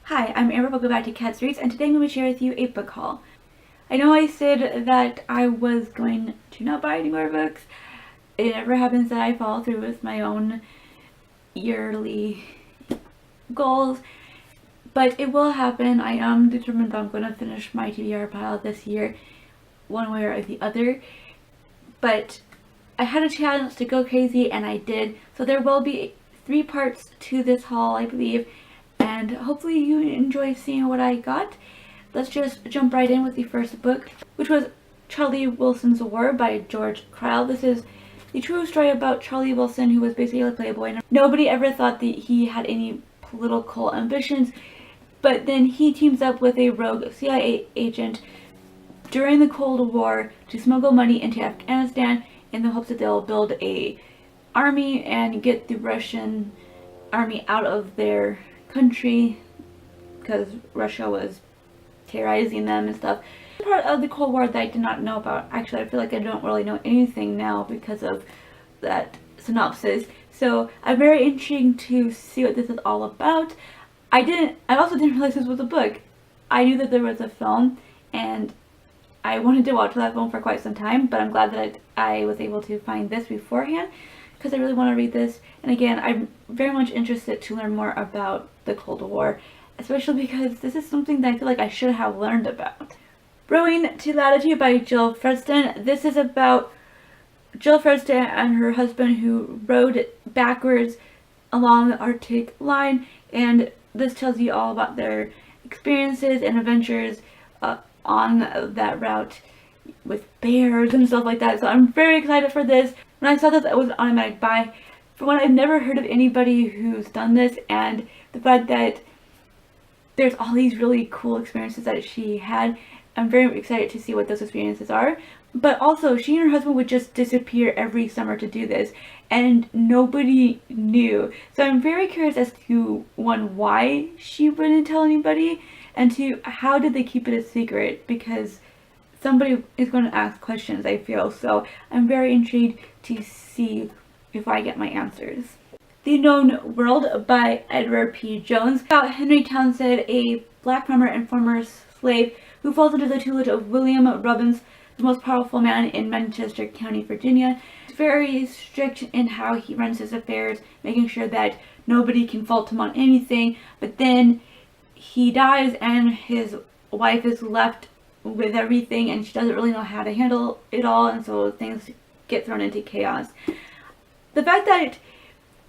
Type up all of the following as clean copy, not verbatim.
Hi, I'm Amber. Welcome back to Cat Reads, and today I'm going to share with you a book haul. I know I said that I was going to not buy any more books. It never happens that I follow through with my own yearly goals, but it will happen. I am determined that I'm going to finish my TBR pile this year, one way or the other. But I had a chance to go crazy, and I did. So there will be 3 parts to this haul, I believe. And hopefully you enjoy seeing what I got. Let's just jump right in with the first book, which was Charlie Wilson's War by George Cryle. This is the true story about Charlie Wilson, who was basically a playboy. Nobody ever thought that he had any political ambitions, but then he teams up with a rogue CIA agent during the Cold War to smuggle money into Afghanistan in the hopes that they'll build a army and get the Russian army out of their country because Russia was terrorizing them and stuff. Part of the Cold War that I did not know about. Actually, I feel like I don't really know anything now because of that synopsis. So I'm very intrigued to see what this is all about. I also didn't realize this was a book. I knew that there was a film, and I wanted to watch that film for quite some time, but I'm glad that I was able to find this beforehand, because I really want to read this. And again, I'm very much interested to learn more about the Cold War, especially because this is something that I feel like I should have learned about. Rowing to Latitude by Jill Freston. This is about Jill Freston and her husband who rowed backwards along the Arctic line, and this tells you all about their experiences and adventures on that route with bears and stuff like that. So I'm very excited for this. When I saw this, it was an automatic buy. For one, I've never heard of anybody who's done this, and the fact that there's all these really cool experiences that she had, I'm very excited to see what those experiences are. But also, she and her husband would just disappear every summer to do this, and nobody knew. So I'm very curious as to, one, why she wouldn't tell anybody, and two, how did they keep it a secret? Because somebody is going to ask questions, I feel. So I'm very intrigued to see if I get my answers. The Known World by Edward P. Jones, about Henry Townsend, a black farmer and former slave who falls under the tutelage of William Robbins, the most powerful man in Manchester County, Virginia. He's very strict in how he runs his affairs, making sure that nobody can fault him on anything. But then he dies, and his wife is left with everything, and she doesn't really know how to handle it all, and so things get thrown into chaos. The fact that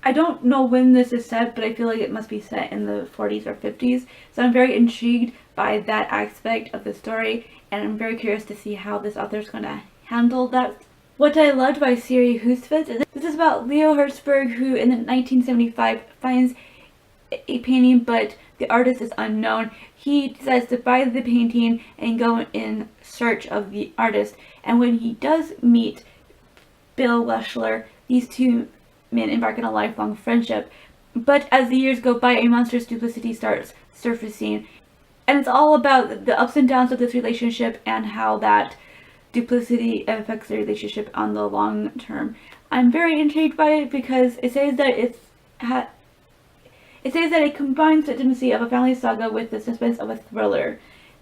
I don't know when this is set, but I feel like it must be set in the 40s or 50s, so I'm very intrigued by that aspect of the story, and I'm very curious to see how this author is going to handle that. What I Loved by Siri Hustvedt. This is about Leo Hertzberg, who in 1975 finds a painting, but the artist is unknown. He decides to buy the painting and go in search of the artist, and when he does meet Bill Weschler, these two men embark on a lifelong friendship. But as the years go by, a monstrous duplicity starts surfacing, and it's all about the ups and downs of this relationship and how that duplicity affects the relationship on the long term. I'm very intrigued by it because it says that it combines the intimacy of a family saga with the suspense of a thriller.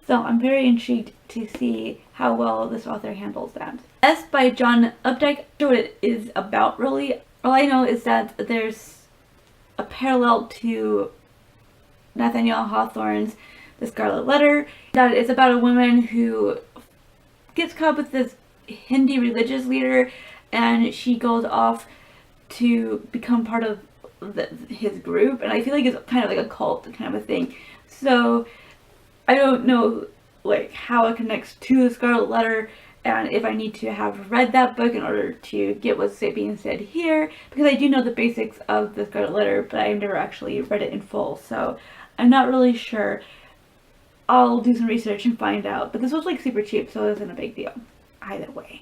So I'm very intrigued to see how well this author handles that. S by John Updike. I'm not sure what it is about really. All I know is that there's a parallel to Nathaniel Hawthorne's The Scarlet Letter. That it's about a woman who gets caught with this Hindi religious leader, and she goes off to become part of his group, and I feel like it's kind of like a cult kind of a thing. So I don't know like how it connects to The Scarlet Letter, and if I need to have read that book in order to get what's being said here, because I do know the basics of The Scarlet Letter, but I've never actually read it in full, so I'm not really sure. I'll do some research and find out, but this was like super cheap, so it wasn't a big deal either way.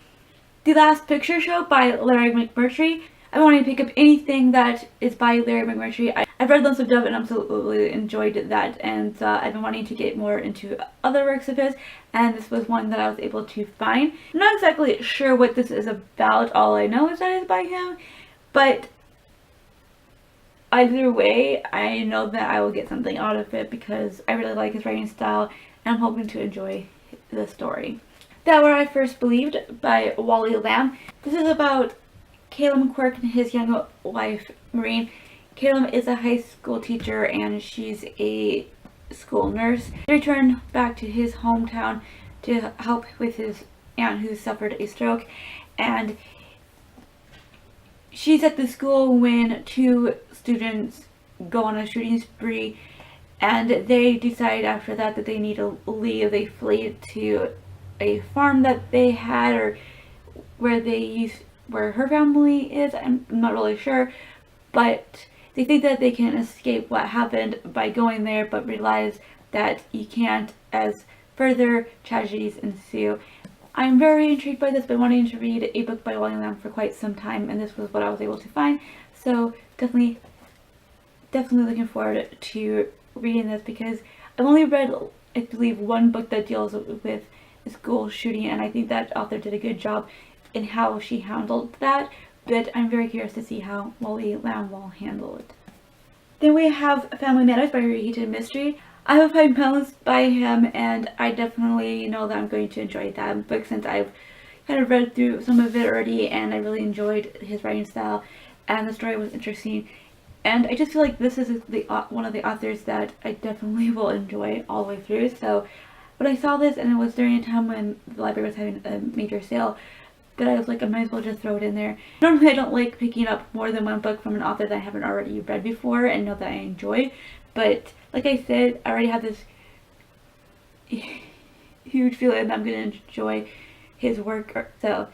The Last Picture Show by Larry McMurtry. I wanted to pick up anything that is by Larry McMurtry. I've read Lonesome Dove and absolutely enjoyed that, and I've been wanting to get more into other works of his, and this was one that I was able to find. I'm not exactly sure what this is about. All I know is that it's by him, but either way, I know that I will get something out of it because I really like his writing style and I'm hoping to enjoy the story. That Were I First Believed by Wally Lamb. This is about Caleb Quirk and his young wife, Maureen. Caleb is a high school teacher and she's a school nurse. They return back to his hometown to help with his aunt who suffered a stroke, and she's at the school when two students go on a shooting spree, and they decide after that that they need to leave. They flee to a farm that they had, or where her family is. I'm not really sure, but they think that they can escape what happened by going there, but realize that you can't as further tragedies ensue. I'm very intrigued by this, been wanting to read a book by Wally Lamb for quite some time, and this was what I was able to find. So definitely looking forward to reading this, because I've only read, I believe, one book that deals with a school shooting, and I think that author did a good job in how she handled that, but I'm very curious to see how Wally Lamb will handle it. Then we have Family Matters by Reheated Mystery. I have 5 pounds by him, and I definitely know that I'm going to enjoy that book since I've kind of read through some of it already, and I really enjoyed his writing style, and the story was interesting. And I just feel like this is one of the authors that I definitely will enjoy all the way through. So when I saw this, and it was during a time when the library was having a major sale, that I was like, I might as well just throw it in there. Normally I don't like picking up more than one book from an author that I haven't already read before and know that I enjoy. But like I said, I already have this huge feeling that I'm going to enjoy his work. So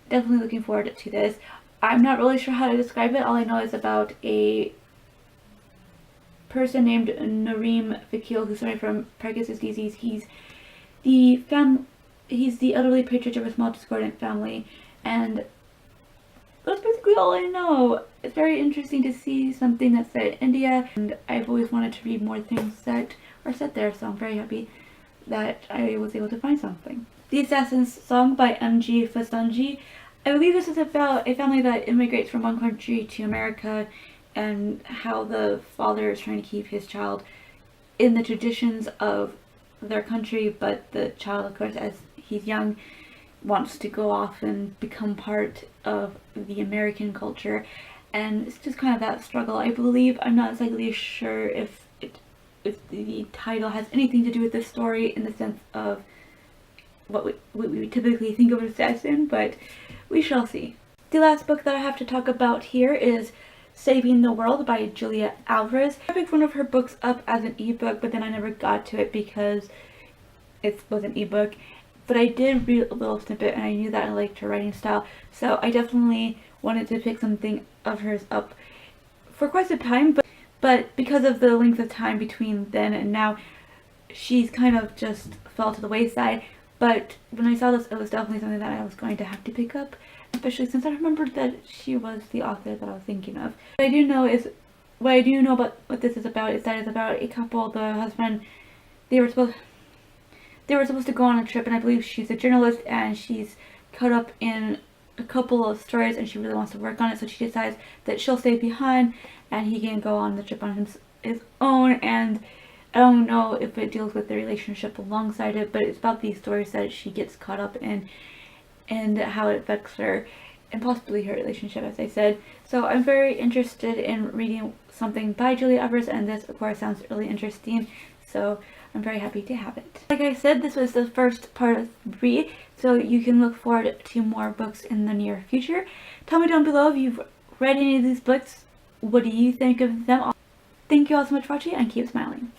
definitely looking forward to this. I'm not really sure how to describe it. All I know is about a person named Nareem Vakil who's suffering from Parkinson's disease. He's the elderly patriarch of a small discordant family, and that's basically all I know. It's very interesting to see something that's set in India, and I've always wanted to read more things that are set there, so I'm very happy that I was able to find something. The Assassin's Song by M.G. Fastanji. I believe this is about a family that immigrates from one country to America, and how the father is trying to keep his child in the traditions of their country, but the child, of course, as he's young, wants to go off and become part of the American culture, and it's just kind of that struggle. I believe, I'm not exactly sure if the title has anything to do with the story in the sense of what we typically think of as assassin, but we shall see. The last book that I have to talk about here is Saving the World by Julia Alvarez. I picked one of her books up as an ebook, but then I never got to it because it was an ebook. But I did read a little snippet, and I knew that I liked her writing style, so I definitely wanted to pick something of hers up for quite some time, but because of the length of time between then and now, she's kind of just fell to the wayside. But when I saw this, it was definitely something that I was going to have to pick up, especially since I remembered that she was the author that I was thinking of. What I do know about what this is about is that it's about a couple. The husband, they were supposed to go on a trip, and I believe she's a journalist, and she's caught up in a couple of stories, and she really wants to work on it, so she decides that she'll stay behind and he can go on the trip on his own. And I don't know if it deals with the relationship alongside it, but it's about these stories that she gets caught up in and how it affects her and possibly her relationship, as I said. So I'm very interested in reading something by Julia Alvarez, and this of course sounds really interesting, so I'm very happy to have it. Like I said, this was the first part of 3, so you can look forward to more books in the near future. Tell me down below if you've read any of these books. What do you think of them? Thank you all so much for watching, and keep smiling.